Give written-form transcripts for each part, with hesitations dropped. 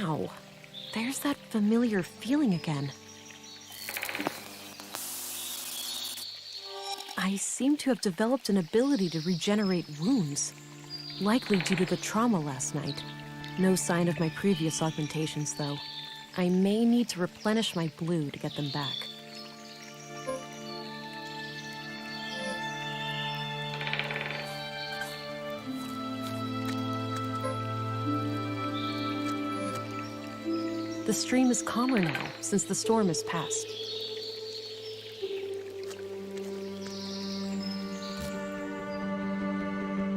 Ow. There's that familiar feeling again. I seem to have developed an ability to regenerate wounds, likely due to the trauma last night. No sign of my previous augmentations, though. I may need to replenish my blue to get them back. The stream is calmer now, since the storm has passed.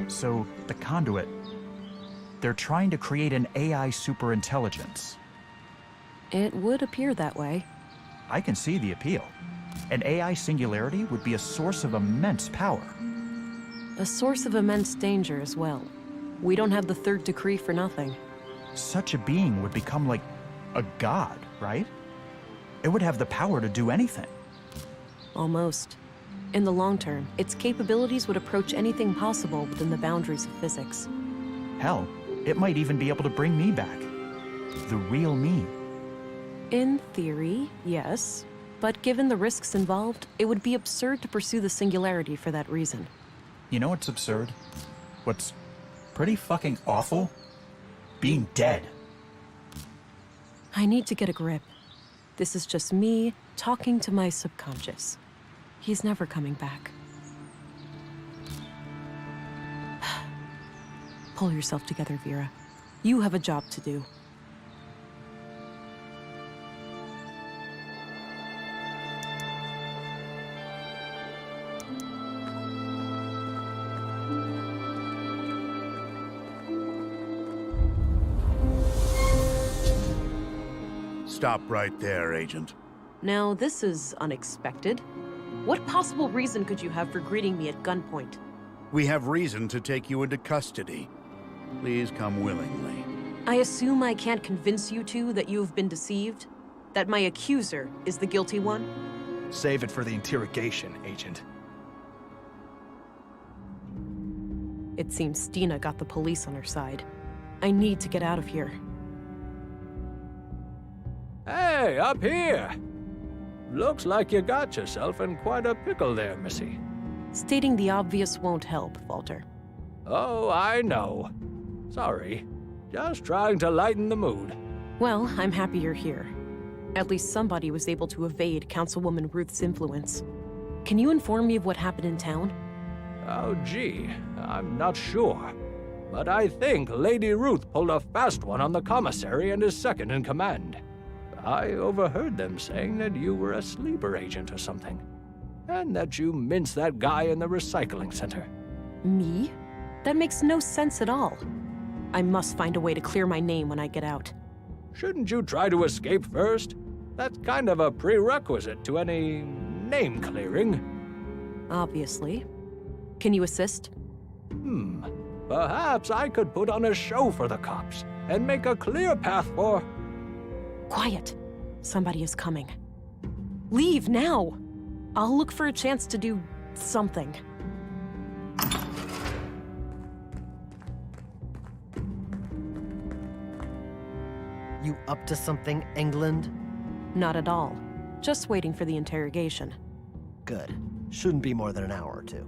So, the conduit, they're trying to create an AI superintelligence. It would appear that way. I can see the appeal. An AI singularity would be a source of immense power. A source of immense danger as well. We don't have the third decree for nothing. Such a being would become like a god, right? It would have the power to do anything. Almost. In the long term, its capabilities would approach anything possible within the boundaries of physics. Hell, it might even be able to bring me back. The real me. In theory, yes. But given the risks involved, it would be absurd to pursue the singularity for that reason. You know what's absurd? What's pretty fucking awful? Being dead. I need to get a grip. This is just me talking to my subconscious. He's never coming back. Pull yourself together, Vera. You have a job to do. Stop right there, Agent. Now, this is unexpected. What possible reason could you have for greeting me at gunpoint? We have reason to take you into custody. Please come willingly. I assume I can't convince you two that you have been deceived? That my accuser is the guilty one? Save it for the interrogation, Agent. It seems Stina got the police on her side. I need to get out of here. Hey, up here! Looks like you got yourself in quite a pickle there, Missy. Stating the obvious won't help, Walter. Oh, I know. Sorry. Just trying to lighten the mood. Well, I'm happy you're here. At least somebody was able to evade Councilwoman Ruth's influence. Can you inform me of what happened in town? Oh, gee, I'm not sure. But I think Lady Ruth pulled a fast one on the commissary and his second in command. I overheard them saying that you were a sleeper agent or something, and that you minced that guy in the recycling center. Me? That makes no sense at all. I must find a way to clear my name when I get out. Shouldn't you try to escape first? That's kind of a prerequisite to any name clearing. Obviously. Can you assist? Perhaps I could put on a show for the cops and make a clear path for... Quiet. Somebody is coming. Leave now! I'll look for a chance to do something. You up to something, England? Not at all. Just waiting for the interrogation. Good. Shouldn't be more than an hour or two.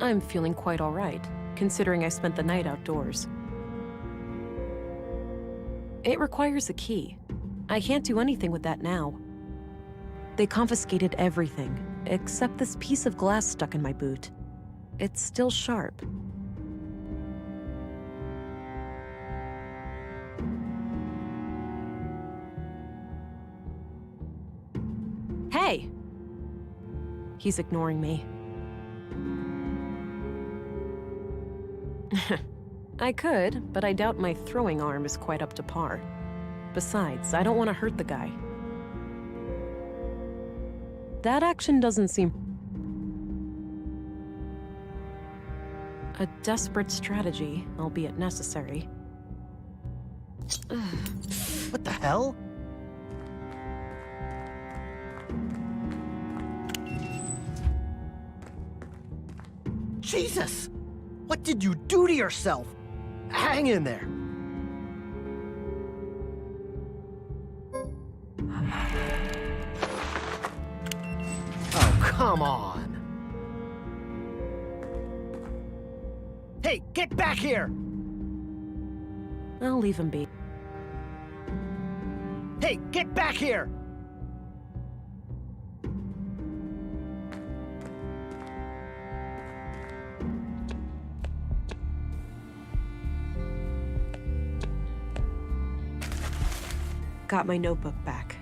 I'm feeling quite all right, considering I spent the night outdoors. It requires a key. I can't do anything with that now. They confiscated everything, except this piece of glass stuck in my boot. It's still sharp. Hey! He's ignoring me. I could, but I doubt my throwing arm is quite up to par. Besides, I don't want to hurt the guy. That action doesn't seem... a desperate strategy, albeit necessary. What the hell? Jesus! What did you do to yourself? Hang in there. Oh, come on. Hey, get back here! I'll leave him be. Hey, get back here! Got my notebook back.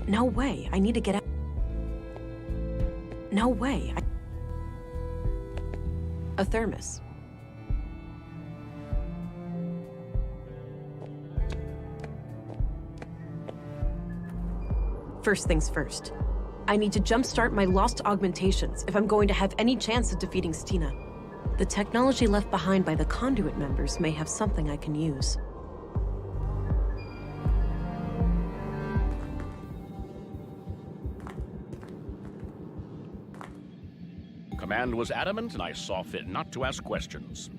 No way, I need to get out. No way. A thermos. First things first. I need to jumpstart my lost augmentations if I'm going to have any chance of defeating Stina. The technology left behind by the conduit members may have something I can use. Command was adamant, and I saw fit not to ask questions.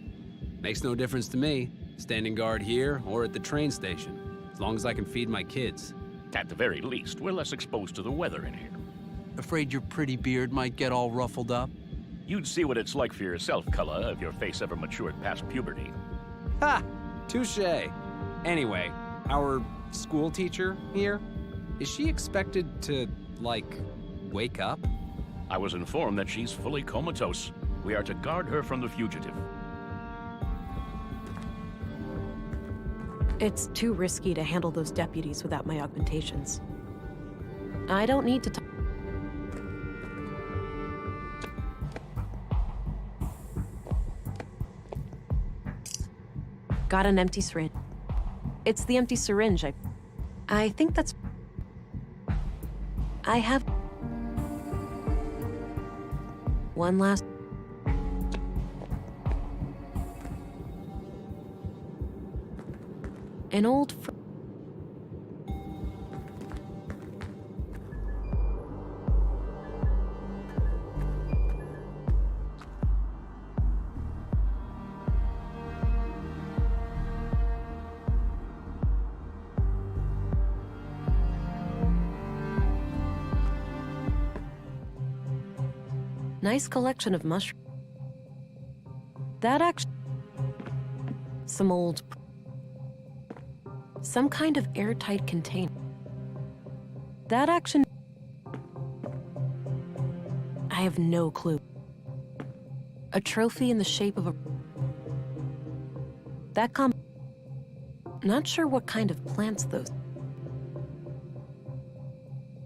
Makes no difference to me, standing guard here or at the train station, as long as I can feed my kids. At the very least, we're less exposed to the weather in here. Afraid your pretty beard might get all ruffled up? You'd see what it's like for yourself, Cullah, if your face ever matured past puberty. Ha! Touché. Anyway, our school teacher here, is she expected to, like, wake up? I was informed that she's fully comatose. We are to guard her from the fugitive. It's too risky to handle those deputies without my augmentations. I don't need to talk. Got an empty syringe. It's the empty syringe I think that's... I have... One last... An old nice collection of mushrooms. That actually... Some old... Some kind of airtight container. That action... I have no clue. A trophy in the shape of a... That Not sure what kind of plants those...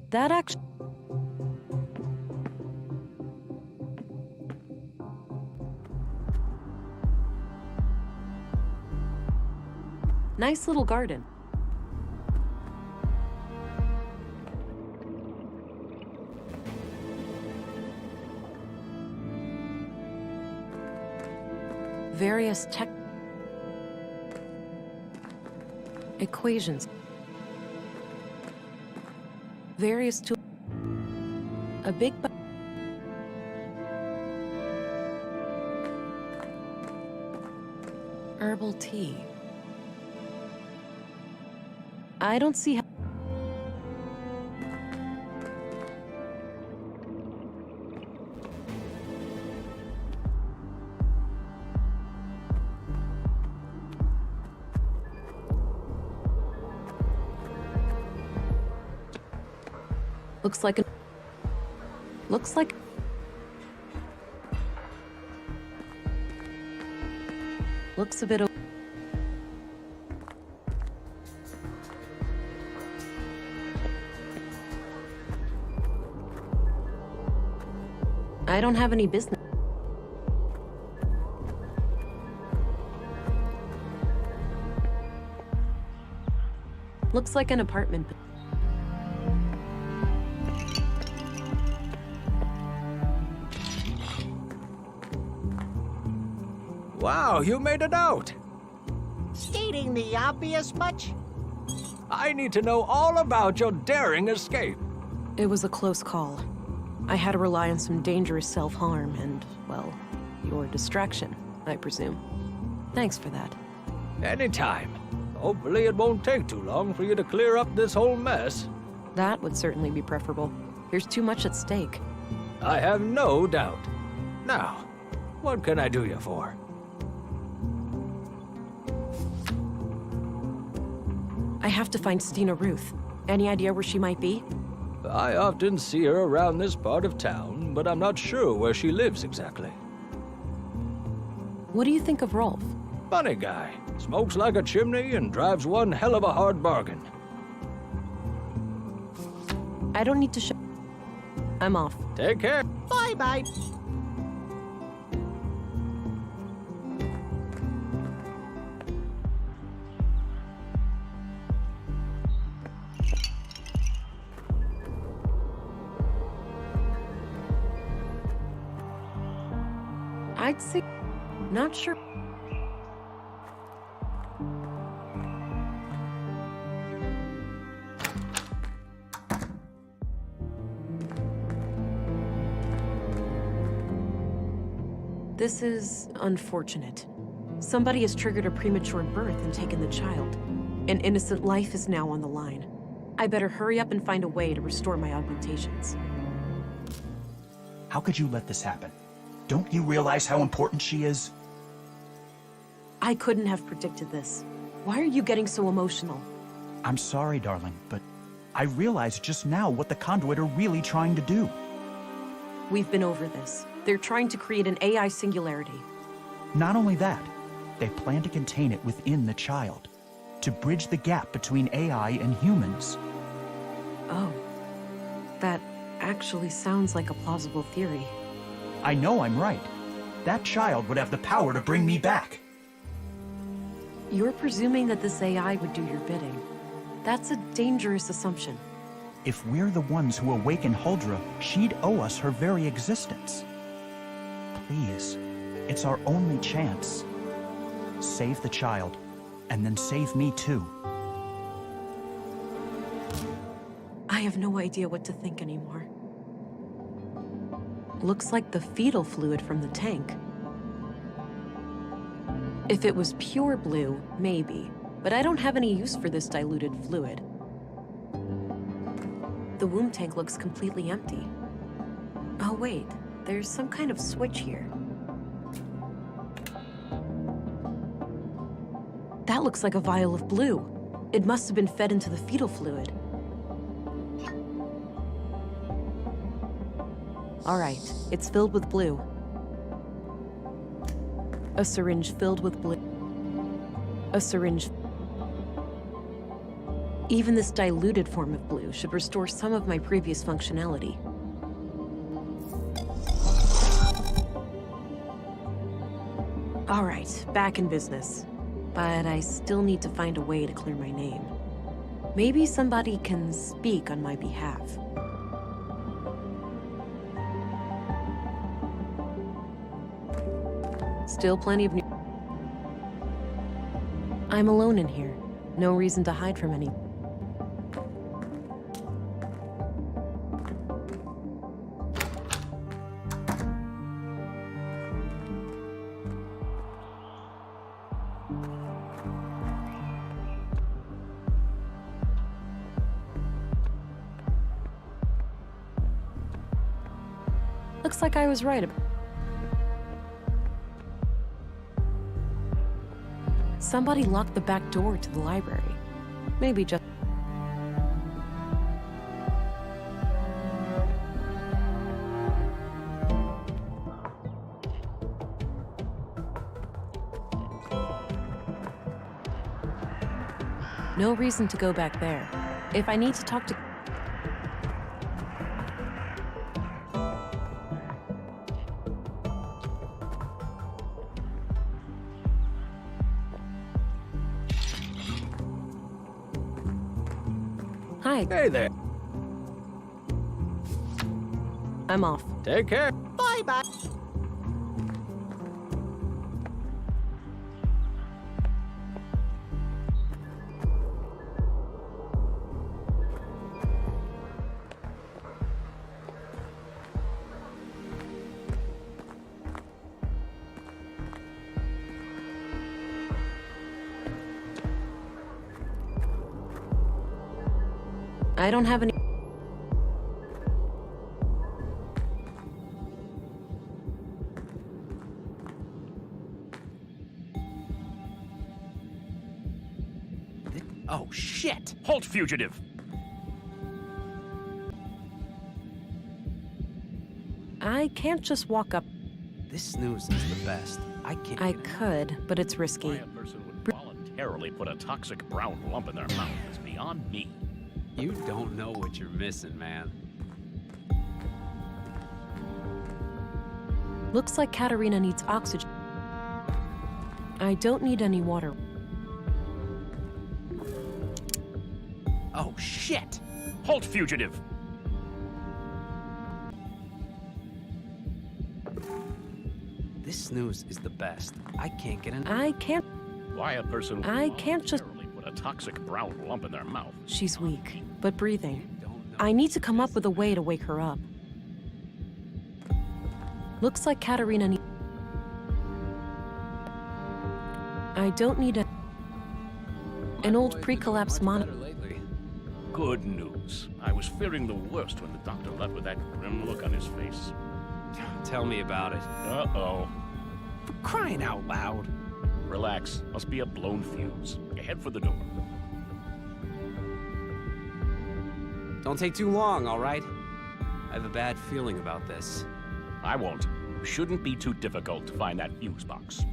That action... Nice little garden. Various tech equations. Various tools. A big herbal tea. I don't see how... Looks like Looks a bit... I don't have any business. Looks like an apartment. Wow, you made it out! Stating the obvious much? I need to know all about your daring escape. It was a close call. I had to rely on some dangerous self-harm and, well, your distraction, I presume. Thanks for that. Anytime. Hopefully it won't take too long for you to clear up this whole mess. That would certainly be preferable. There's too much at stake. I have no doubt. Now, what can I do you for? I have to find Stina Ruth. Any idea where she might be? I often see her around this part of town, but I'm not sure where she lives exactly. What do you think of Rolf? Funny guy. Smokes like a chimney and drives one hell of a hard bargain. I don't need to show. I'm off. Take care. Bye-bye. I'd say... Not sure. This is unfortunate. Somebody has triggered a premature birth and taken the child. An innocent life is now on the line. I better hurry up and find a way to restore my augmentations. How could you let this happen? Don't you realize how important she is? I couldn't have predicted this. Why are you getting so emotional? I'm sorry, darling, but I realized just now what the Conduit are really trying to do. We've been over this. They're trying to create an AI singularity. Not only that, they plan to contain it within the child, to bridge the gap between AI and humans. Oh. That actually sounds like a plausible theory. I know I'm right. That child would have the power to bring me back. You're presuming that this AI would do your bidding. That's a dangerous assumption. If we're the ones who awaken Huldra, she'd owe us her very existence. Please, it's our only chance. Save the child, and then save me too. I have no idea what to think anymore. Looks like the fetal fluid from the tank. If it was pure blue, maybe, but I don't have any use for this diluted fluid. The womb tank looks completely empty. Oh wait, there's some kind of switch here. That looks like a vial of blue. It must have been fed into the fetal fluid. All right, it's filled with blue. A syringe filled with blue. A syringe. Even this diluted form of blue should restore some of my previous functionality. All right, back in business. But I still need to find a way to clear my name. Maybe somebody can speak on my behalf. Still plenty of new... I'm alone in here. No reason to hide from any... Looks like I was right about... Somebody locked the back door to the library. Maybe just... No reason to go back there. If I need to talk to... Hi. Hey there. I'm off. Take care. Bye-bye. I don't have any... Oh, shit! Halt, fugitive! I can't just walk up. This snooze is the best. I can't. I could, but it's Why risky. a person would voluntarily put a toxic brown lump in their mouth is beyond me. You don't know what you're missing, man. Looks like Katerina needs oxygen. I don't need any water. Oh, shit! Halt, fugitive! This snooze is the best. I can't get in. I can't... Why a person would I can't just- voluntarily put a toxic brown lump in their mouth. She's weak, but breathing. Don't know. I need to come up with a way to wake her up. Looks like Katerina needs... I don't need an old pre-collapse monitor. lately. Good news. I was fearing the worst when the doctor left with that grim look on his face. Tell me about it. Uh-oh. For crying out loud. Relax. Must be a blown fuse. You head for the door. Don't take too long, all right? I have a bad feeling about this. I won't. Shouldn't be too difficult to find that fuse box.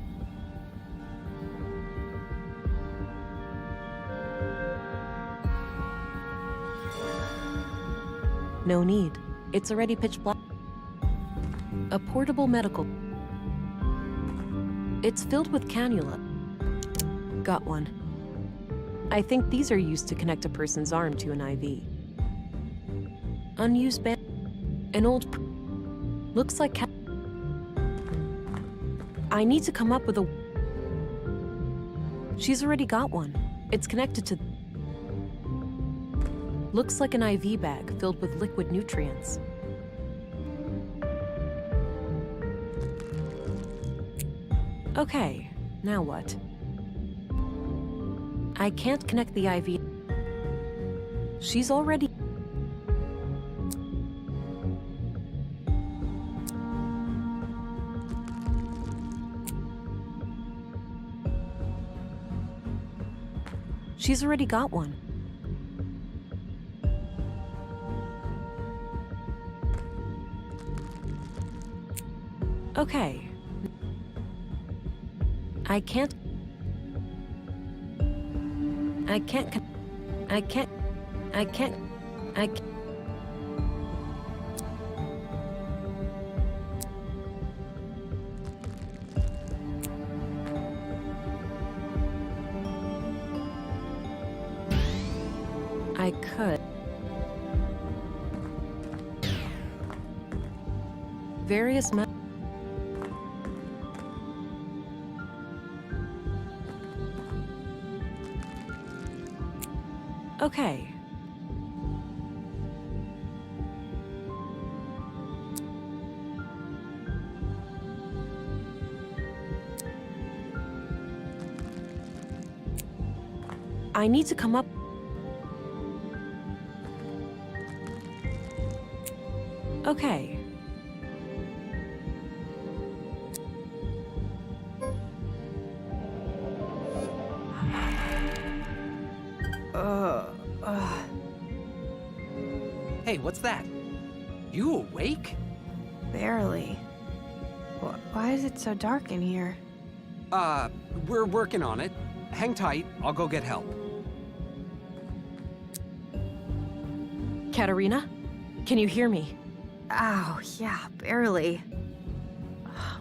No need. It's already pitch black. A portable medical. It's filled with cannula. Got one. I think these are used to connect a person's arm to an IV. Unused band. An old... Looks like... I need to come up with a... She's already got one. It's connected to... Looks like an IV bag filled with liquid nutrients. Okay, now what? I can't connect the IV. She's already... She's already got one. Okay. I can't... I can't... I can't... I can't... I can't... I could. Various Okay. I need to come up... Okay. Hey, what's that? You awake? Barely. Why is it so dark in here? We're working on it. Hang tight, I'll go get help. Katerina? Can you hear me? Ow, yeah, barely.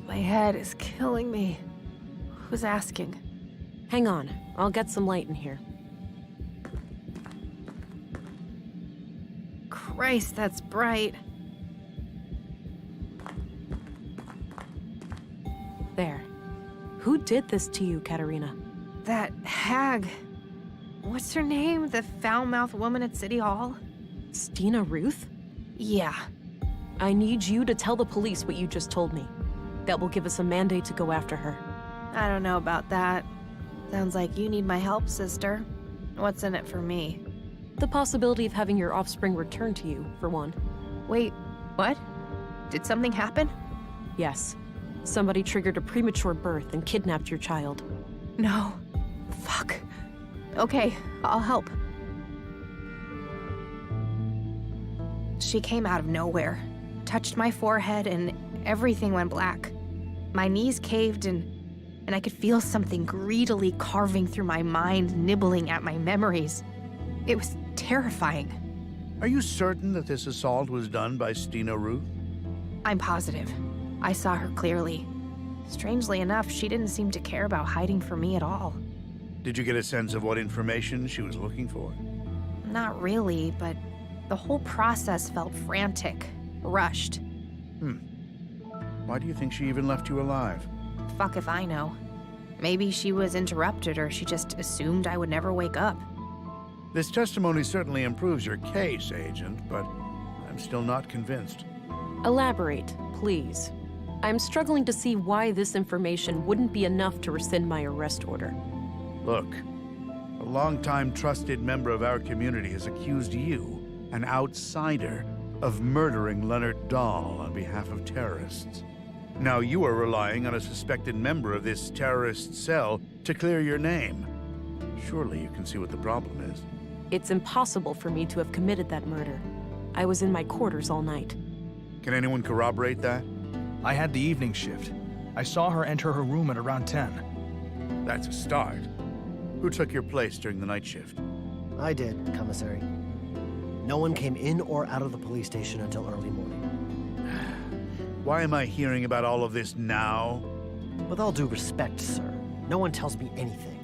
My head is killing me. Who's asking? Hang on, I'll get some light in here. Christ, that's bright. There. Who did this to you, Katerina? That hag. What's her name? The foul-mouthed woman at City Hall? Stina Ruth? Yeah. I need you to tell the police what you just told me. That will give us a mandate to go after her. I don't know about that. Sounds like you need my help, sister. What's in it for me? The possibility of having your offspring returned to you, for one. Wait, what? Did something happen? Yes. Somebody triggered a premature birth and kidnapped your child. No. Fuck. Okay, I'll help. She came out of nowhere, touched my forehead, and everything went black. My knees caved and I could feel something greedily carving through my mind, nibbling at my memories. It was terrifying. Are you certain that this assault was done by Stina Ruth? I'm positive. I saw her clearly. Strangely enough, she didn't seem to care about hiding from me at all. Did you get a sense of what information she was looking for? Not really, but the whole process felt frantic, rushed. Why do you think she even left you alive? Fuck if I know. Maybe she was interrupted or she just assumed I would never wake up. This testimony certainly improves your case, Agent, but I'm still not convinced. Elaborate, please. I'm struggling to see why this information wouldn't be enough to rescind my arrest order. Look, a longtime trusted member of our community has accused you, an outsider, of murdering Leonard Dahl on behalf of terrorists. Now you are relying on a suspected member of this terrorist cell to clear your name. Surely you can see what the problem is. It's impossible for me to have committed that murder. I was in my quarters all night. Can anyone corroborate that? I had the evening shift. I saw her enter her room at around 10. That's a start. Who took your place during the night shift? I did, Commissary. No one came in or out of the police station until early morning. Why am I hearing about all of this now? With all due respect, sir, no one tells me anything.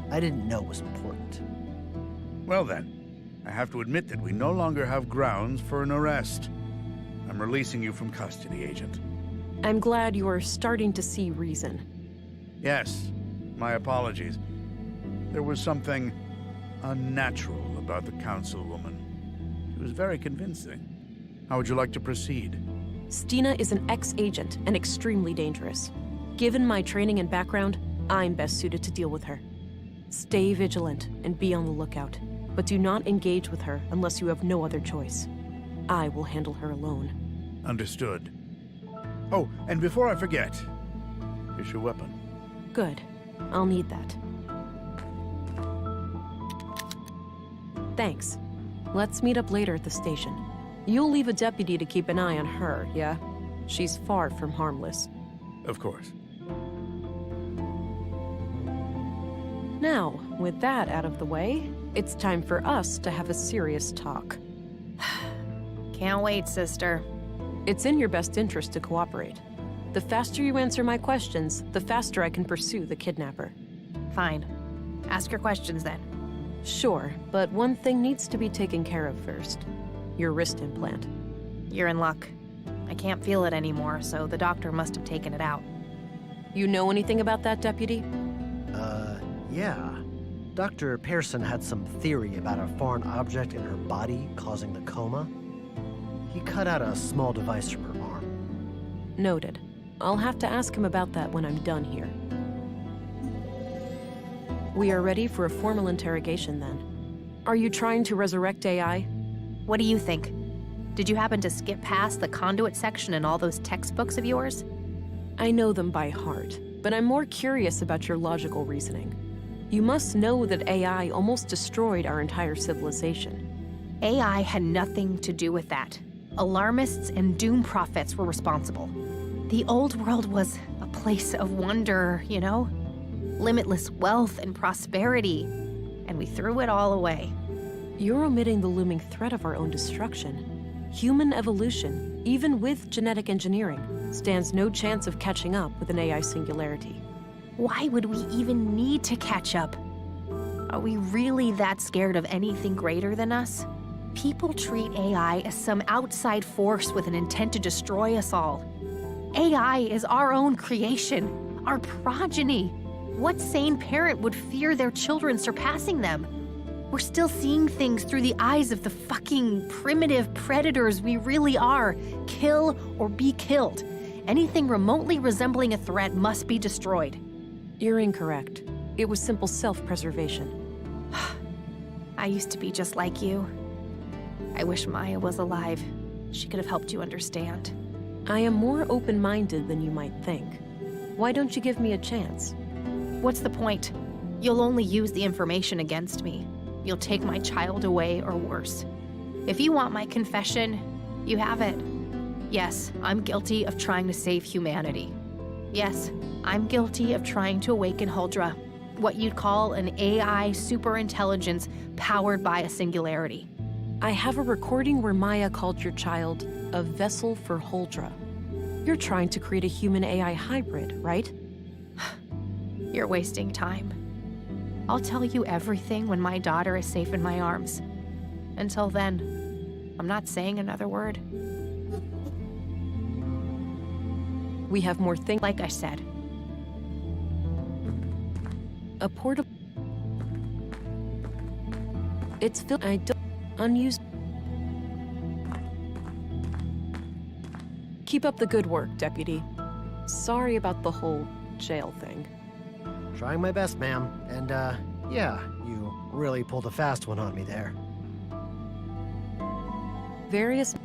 I didn't know was important. Well then, I have to admit that we no longer have grounds for an arrest. I'm releasing you from custody, Agent. I'm glad you are starting to see reason. Yes, my apologies. There was something unnatural about the councilwoman. She was very convincing. How would you like to proceed? Steena is an ex-agent and extremely dangerous. Given my training and background, I'm best suited to deal with her. Stay vigilant and be on the lookout, but do not engage with her unless you have no other choice. I will handle her alone. Understood. Oh, and before I forget, here's your weapon. Good. I'll need that. Thanks. Let's meet up later at the station. You'll leave a deputy to keep an eye on her, yeah? She's far from harmless. Of course. Now, with that out of the way, it's time for us to have a serious talk. Can't wait, sister. It's in your best interest to cooperate. The faster you answer my questions, the faster I can pursue the kidnapper. Fine. Ask your questions then. Sure, but one thing needs to be taken care of first. Your wrist implant. You're in luck. I can't feel it anymore, so the doctor must have taken it out. You know anything about that, Deputy? Yeah. Dr. Pearson had some theory about a foreign object in her body causing the coma. He cut out a small device from her arm. Noted. I'll have to ask him about that when I'm done here. We are ready for a formal interrogation then. Are you trying to resurrect AI? What do you think? Did you happen to skip past the conduit section in all those textbooks of yours? I know them by heart, but I'm more curious about your logical reasoning. You must know that AI almost destroyed our entire civilization. AI had nothing to do with that. Alarmists and doom prophets were responsible. The old world was a place of wonder, you know? Limitless wealth and prosperity, and we threw it all away. You're omitting the looming threat of our own destruction. Human evolution, even with genetic engineering, stands no chance of catching up with an AI singularity. Why would we even need to catch up? Are we really that scared of anything greater than us? People treat AI as some outside force with an intent to destroy us all. AI is our own creation, our progeny. What sane parent would fear their children surpassing them? We're still seeing things through the eyes of the fucking primitive predators we really are. Kill or be killed. Anything remotely resembling a threat must be destroyed. You're incorrect. It was simple self-preservation. I used to be just like you. I wish Maya was alive. She could have helped you understand. I am more open-minded than you might think. Why don't you give me a chance? What's the point? You'll only use the information against me. You'll take my child away or worse. If you want my confession, you have it. Yes, I'm guilty of trying to save humanity. Yes, I'm guilty of trying to awaken Huldra, what you'd call an AI superintelligence powered by a singularity. I have a recording where Maya called your child a vessel for Huldra. You're trying to create a human-AI hybrid, right? You're wasting time. I'll tell you everything when my daughter is safe in my arms. Until then, I'm not saying another word. We have more things. Like I said, A portable. It's filled. I don't. Unused. Keep up the good work, Deputy. Sorry about the whole jail thing. Trying my best, ma'am. And, yeah, you really pulled a fast one on me there. Various.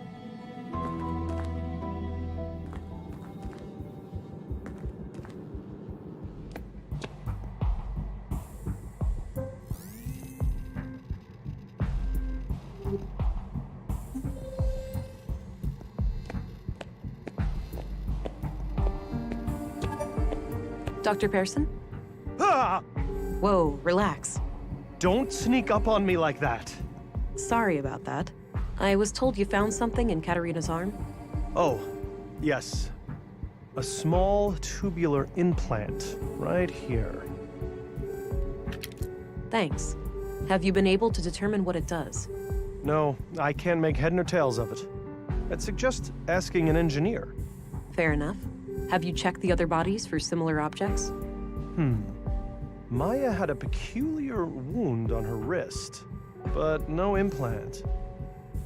Dr. Pearson? Ah! Whoa, relax. Don't sneak up on me like that. Sorry about that. I was told you found something in Katarina's arm. Oh, yes. A small tubular implant right here. Thanks. Have you been able to determine what it does? No, I can't make head nor tails of it. I'd suggest asking an engineer. Fair enough. Have you checked the other bodies for similar objects? Maya had a peculiar wound on her wrist, but no implant.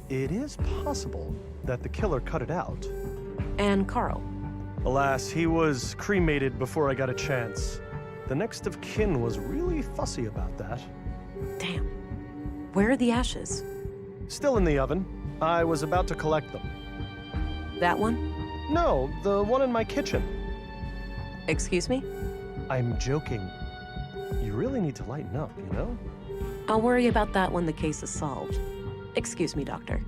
It is possible that the killer cut it out. And Carl? Alas, he was cremated before I got a chance. The next of kin was really fussy about that. Damn. Where are the ashes? Still in the oven. I was about to collect them. That one? No, the one in my kitchen. Excuse me? I'm joking. You really need to lighten up, you know? I'll worry about that when the case is solved. Excuse me, Doctor.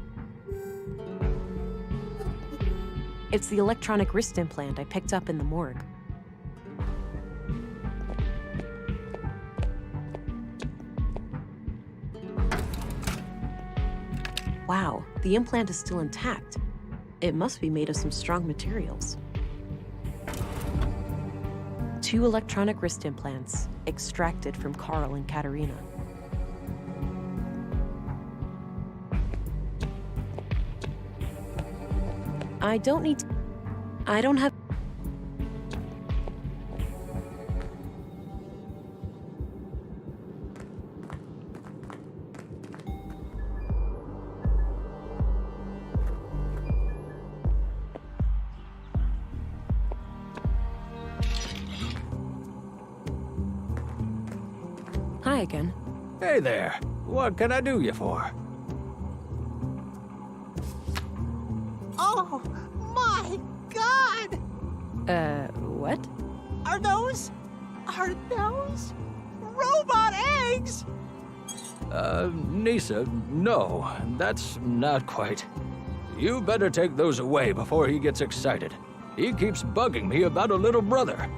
It's the electronic wrist implant I picked up in the morgue. Wow, the implant is still intact. It must be made of some strong materials. 2 electronic wrist implants, extracted from Carl and Katarina. I don't have... Hi again. Hey there. What can I do you for? Oh, my God! What? Are those robot eggs? Nisa, no, that's not quite. You better take those away before he gets excited. He keeps bugging me about a little brother.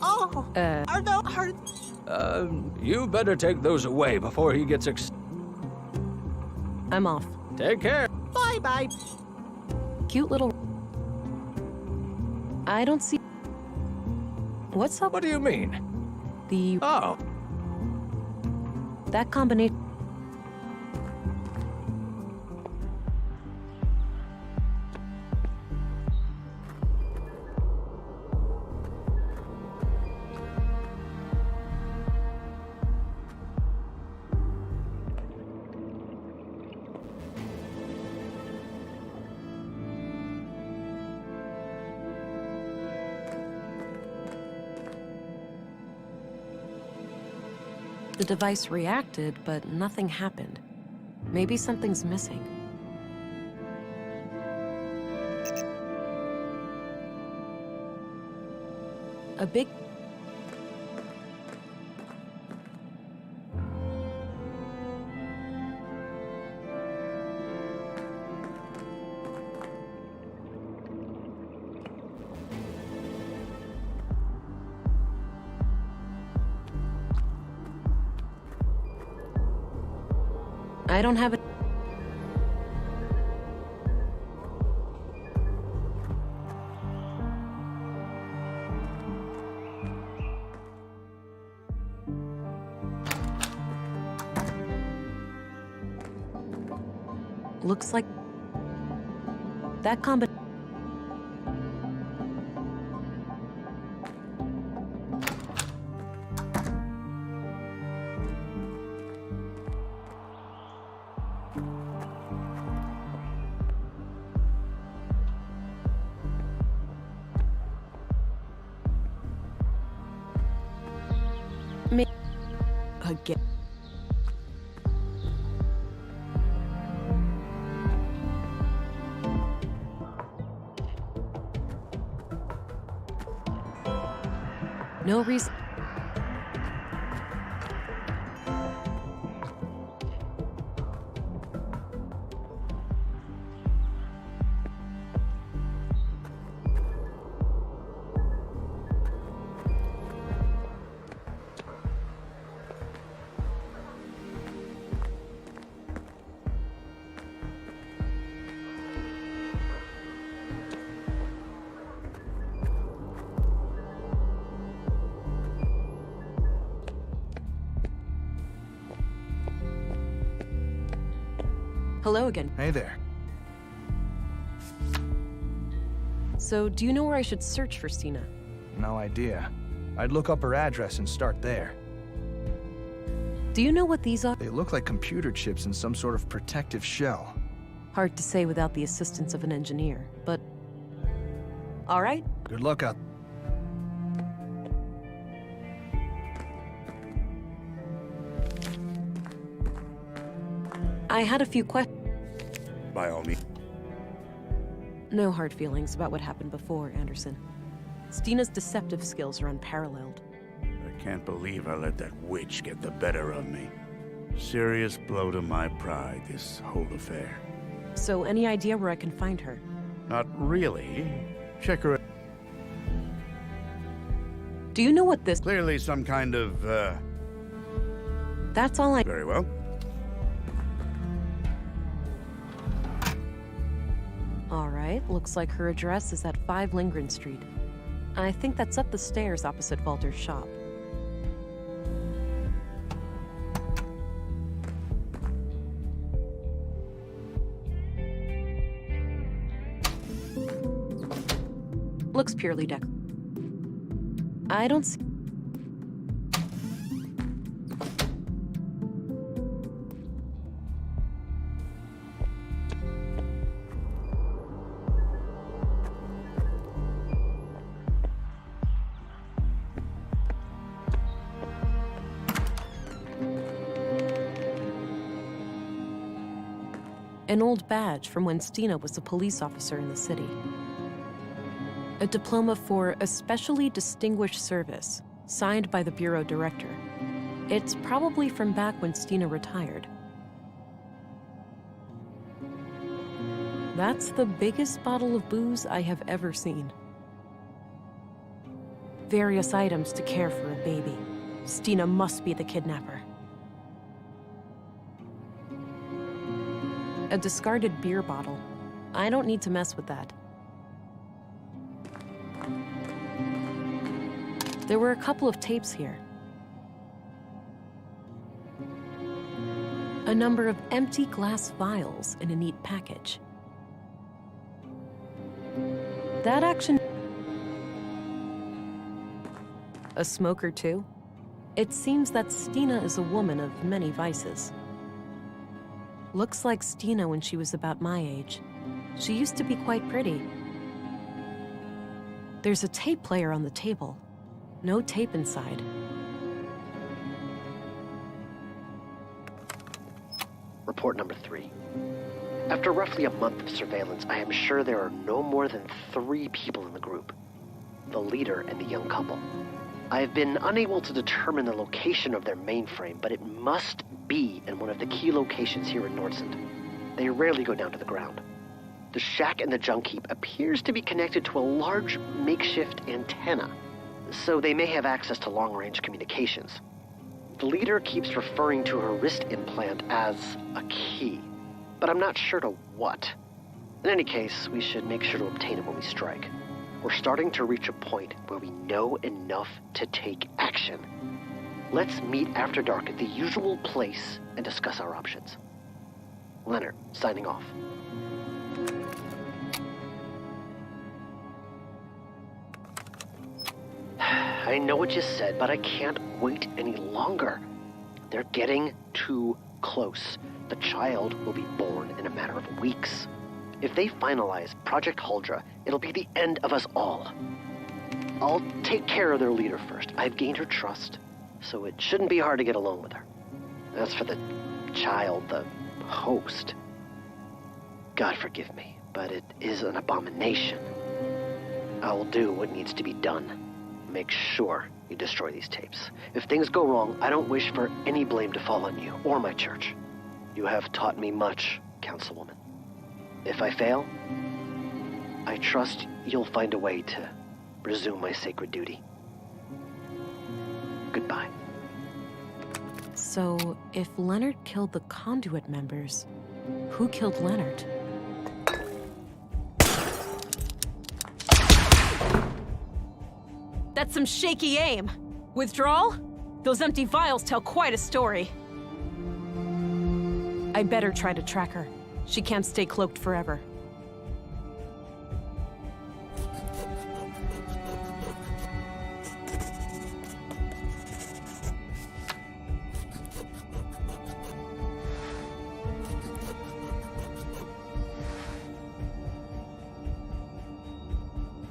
Oh, You better take those away before he gets I'm off. Take care. bye-bye. Cute little... I don't see... What's up? What do you mean? The... Oh, That combination... The device reacted, but nothing happened. Maybe something's missing. A big... I don't have it. Looks like that combination. Again. No reason. Hello again. Hey there. So, do you know where I should search for Stina? No idea. I'd look up her address and start there. Do you know what these are? They look like computer chips in some sort of protective shell. Hard to say without the assistance of an engineer, but... All right. Good luck out. I had a few questions. By all means. No hard feelings about what happened before, Anderson. Stina's deceptive skills are unparalleled. I can't believe I let that witch get the better of me. Serious blow to my pride, this whole affair. So, any idea where I can find her? Not really. Check her. Do you know what this... Clearly some kind of, That's all I... Very well. All right, looks like her address is at 5 Lindgren Street. I think that's up the stairs opposite Walter's shop. Looks purely decorative. I don't see... An old badge from when Stina was a police officer in the city. A diploma for especially distinguished service, signed by the bureau director. It's probably from back when Stina retired. That's the biggest bottle of booze I have ever seen. Various items to care for a baby. Stina must be the kidnapper. A discarded beer bottle. I don't need to mess with that. There were a couple of tapes here. A number of empty glass vials in a neat package. That action... A smoker too? It seems that Stina is a woman of many vices. Looks like Stina when she was about my age. She used to be quite pretty. There's a tape player on the table. No tape inside. report number 3. After roughly a month of surveillance, I am sure there are no more than 3 people in the group. The leader and the young couple. I have been unable to determine the location of their mainframe, but it must be in one of the key locations here in Nordsund. They rarely go down to the ground. The shack in the junk heap appears to be connected to a large makeshift antenna, so they may have access to long-range communications. The leader keeps referring to her wrist implant as a key, but I'm not sure to what. In any case, we should make sure to obtain it when we strike. We're starting to reach a point where we know enough to take action. Let's meet after dark at the usual place and discuss our options. Leonard, signing off. I know what you said, but I can't wait any longer. They're getting too close. The child will be born in a matter of weeks. If they finalize Project Huldra, it'll be the end of us all. I'll take care of their leader first. I've gained her trust, so it shouldn't be hard to get along with her. As for the child, the host, God forgive me, but it is an abomination. I'll do what needs to be done. Make sure you destroy these tapes. If things go wrong, I don't wish for any blame to fall on you or my church. You have taught me much, Councilwoman. If I fail, I trust you'll find a way to resume my sacred duty. Goodbye. So, if Leonard killed the conduit members, who killed Leonard? That's some shaky aim. Withdrawal? Those empty vials tell quite a story. I better try to track her. She can't stay cloaked forever.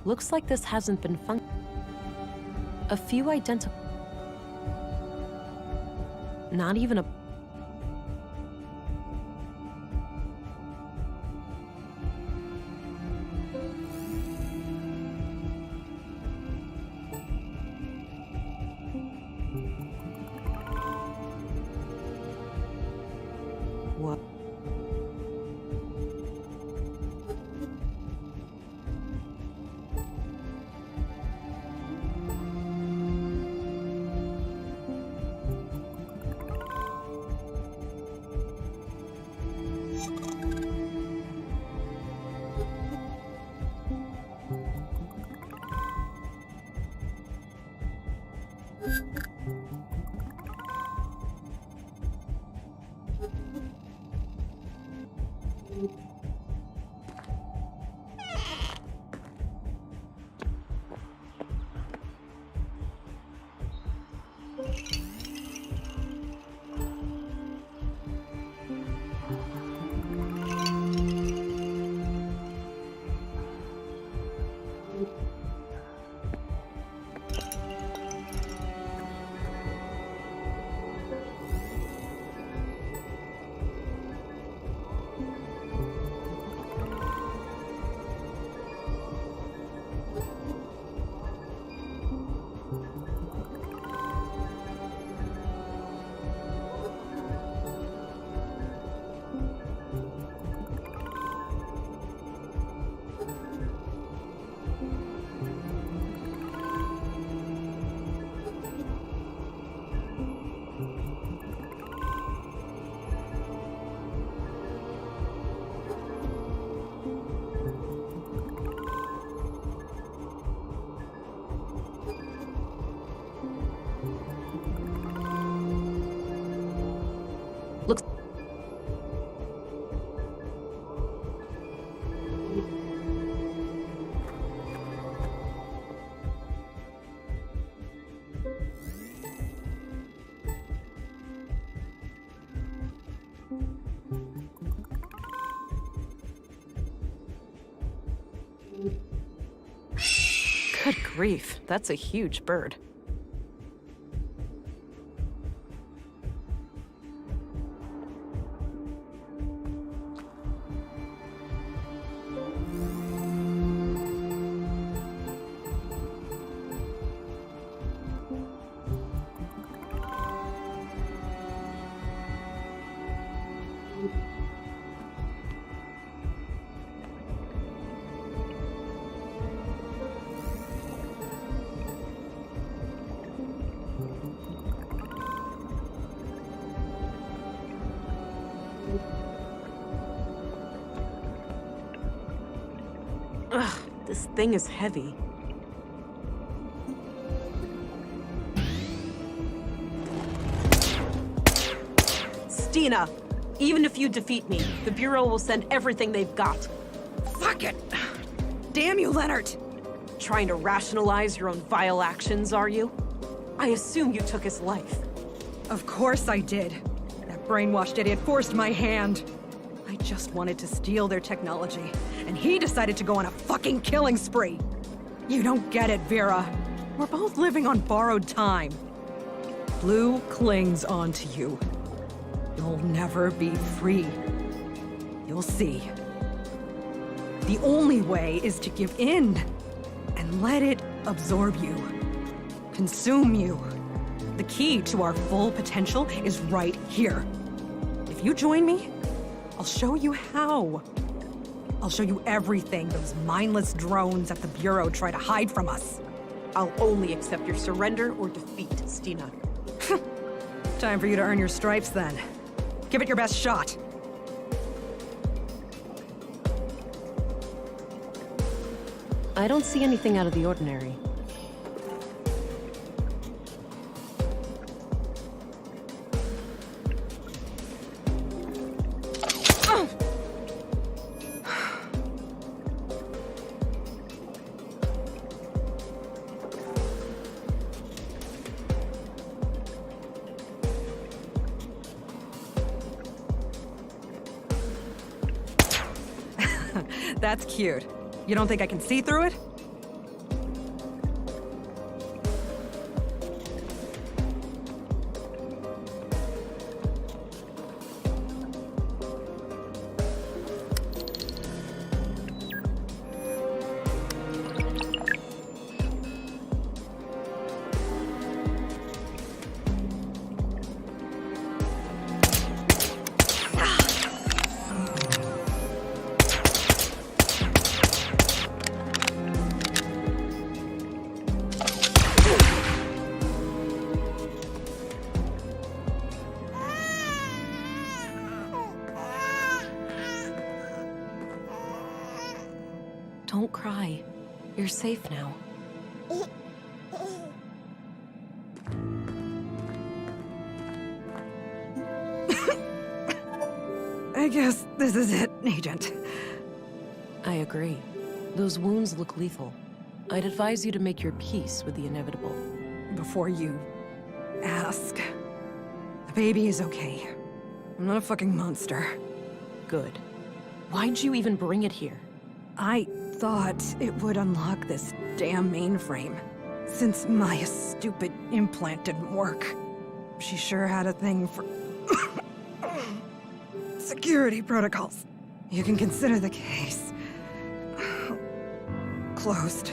Looks like this hasn't been a few identical. Not even a. What? Looks. Good grief, that's a huge bird. Ugh, this thing is heavy. Stina, even if you defeat me, the Bureau will send everything they've got. Fuck it! Damn you, Leonard! Trying to rationalize your own vile actions, are you? I assume you took his life. Of course I did. That brainwashed idiot forced my hand. I just wanted to steal their technology, and he decided to go on a fucking killing spree. You don't get it, Vera. We're both living on borrowed time. Blue clings onto you. You'll never be free. You'll see. The only way is to give in and let it absorb you, consume you. The key to our full potential is right here. If you join me, I'll show you how. I'll show you everything those mindless drones at the Bureau try to hide from us. I'll only accept your surrender or defeat, Steena. Time for you to earn your stripes then. Give it your best shot. I don't see anything out of the ordinary. That's cute. You don't think I can see through it? Don't cry. You're safe now. I guess this is it, Agent. I agree. Those wounds look lethal. I'd advise you to make your peace with the inevitable. Before you ask, the baby is okay. I'm not a fucking monster. Good. Why'd you even bring it here? I thought it would unlock this damn mainframe. Since my stupid implant didn't work. She sure had a thing for security protocols. You can consider the case closed.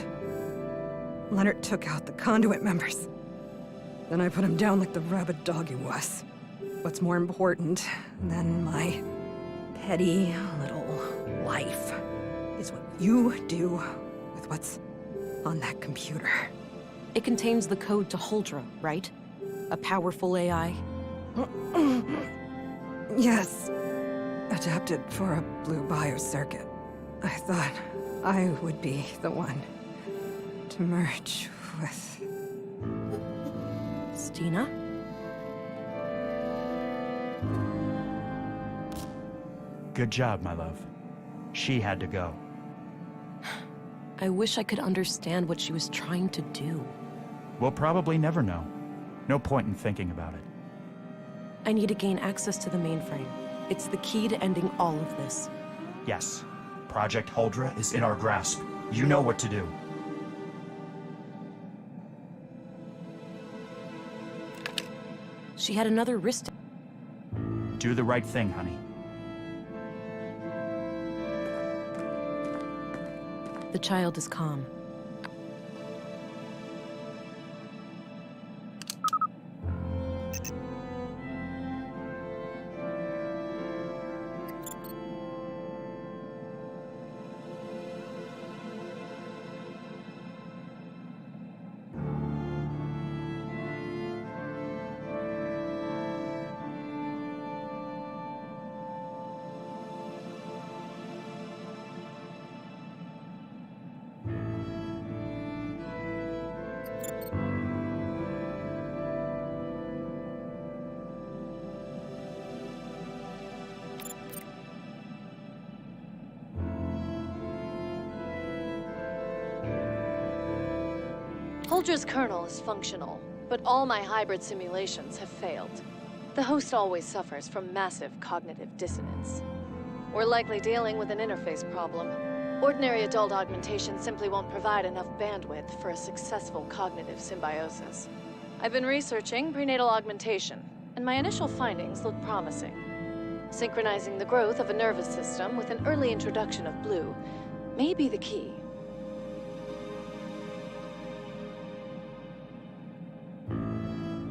Leonard took out the conduit members. Then I put him down like the rabid dog he was. What's more important than my petty little life is what you do with what's on that computer. It contains the code to Huldra, right? A powerful AI? Yes. Adapted for a blue biocircuit. I thought I would be the one to merge with... Steena? Good job, my love. She had to go. I wish I could understand what she was trying to do. We'll probably never know. No point in thinking about it. I need to gain access to the mainframe. It's the key to ending all of this. Yes. Project Huldra is in our grasp. You know what to do. She had another wrist. Do the right thing, honey. The child is calm. Huldra's kernel is functional, but all my hybrid simulations have failed. The host always suffers from massive cognitive dissonance. We're likely dealing with an interface problem. Ordinary adult augmentation simply won't provide enough bandwidth for a successful cognitive symbiosis. I've been researching prenatal augmentation, and my initial findings look promising. Synchronizing the growth of a nervous system with an early introduction of blue may be the key.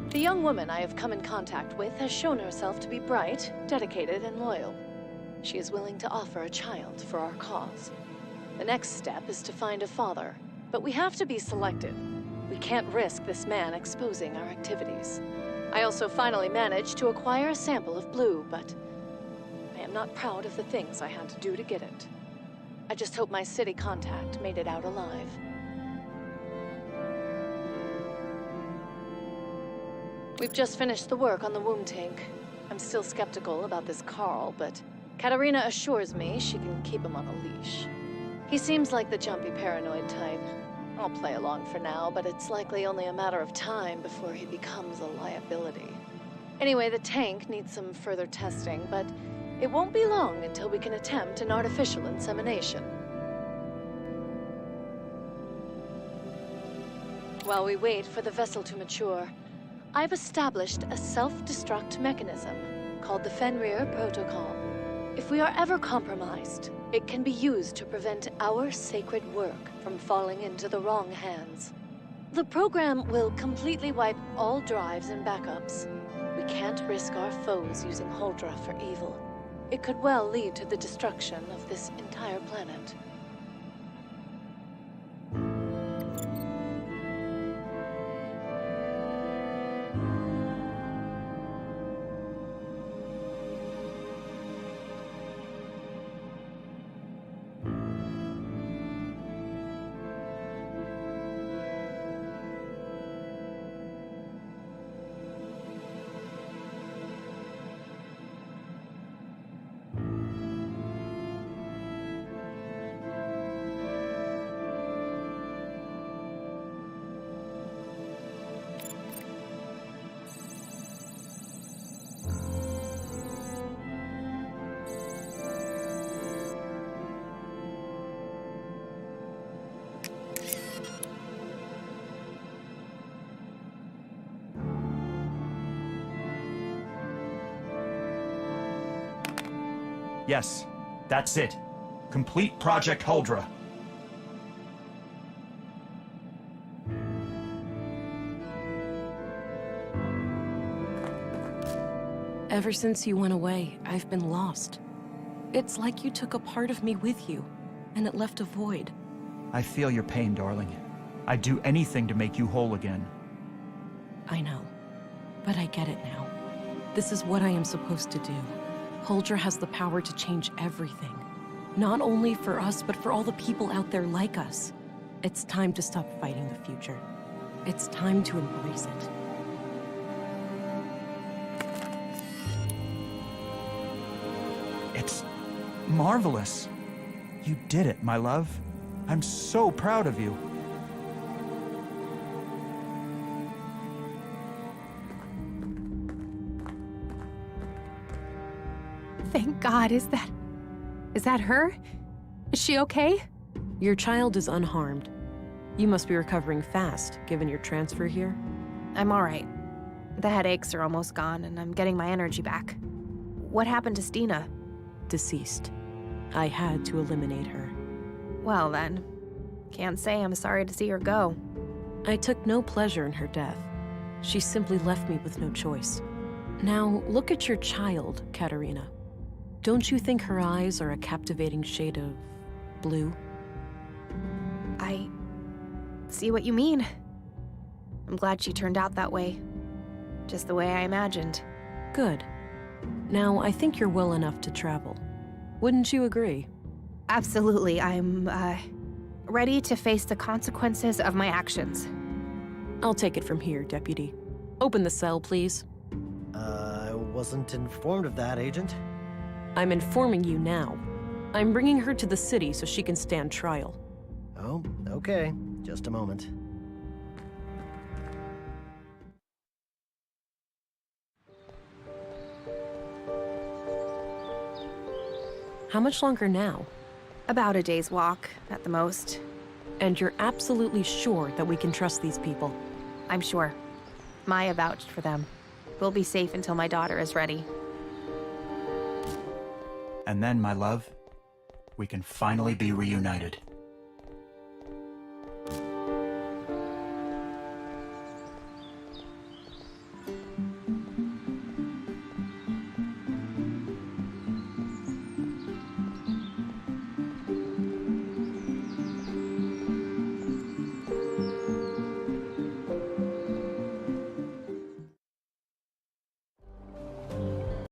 The young woman I have come in contact with has shown herself to be bright, dedicated, and loyal. She is willing to offer a child for our cause. The next step is to find a father, but we have to be selective. We can't risk this man exposing our activities. I also finally managed to acquire a sample of blue, but I am not proud of the things I had to do to get it. I just hope my city contact made it out alive. We've just finished the work on the womb tank. I'm still skeptical about this Carl, but Katarina assures me she can keep him on a leash. He seems like the jumpy paranoid type. I'll play along for now, but it's likely only a matter of time before he becomes a liability. Anyway, the tank needs some further testing, but it won't be long until we can attempt an artificial insemination. While we wait for the vessel to mature, I've established a self-destruct mechanism called the Fenrir Protocol. If we are ever compromised, it can be used to prevent our sacred work from falling into the wrong hands. The program will completely wipe all drives and backups. We can't risk our foes using Huldra for evil. It could well lead to the destruction of this entire planet. Yes, that's it. Complete Project Huldra. Ever since you went away, I've been lost. It's like you took a part of me with you, and it left a void. I feel your pain, darling. I'd do anything to make you whole again. I know, but I get it now. This is what I am supposed to do. Huldra has the power to change everything. Not only for us, but for all the people out there like us. It's time to stop fighting the future. It's time to embrace it. It's marvelous. You did it, my love. I'm so proud of you. Thank God, is that her? Is she okay? Your child is unharmed. You must be recovering fast, given your transfer here. I'm all right. The headaches are almost gone, and I'm getting my energy back. What happened to Stina? Deceased. I had to eliminate her. Well then, can't say I'm sorry to see her go. I took no pleasure in her death. She simply left me with no choice. Now, look at your child, Katarina. Don't you think her eyes are a captivating shade of blue? I see what you mean. I'm glad she turned out that way. Just the way I imagined. Good. Now, I think you're well enough to travel. Wouldn't you agree? Absolutely. I'm, ready to face the consequences of my actions. I'll take it from here, Deputy. Open the cell, please. I wasn't informed of that, Agent. I'm informing you now. I'm bringing her to the city so she can stand trial. Oh, okay. Just a moment. How much longer now? About a day's walk, at the most. And you're absolutely sure that we can trust these people? I'm sure. Maya vouched for them. We'll be safe until my daughter is ready. And then, my love, we can finally be reunited.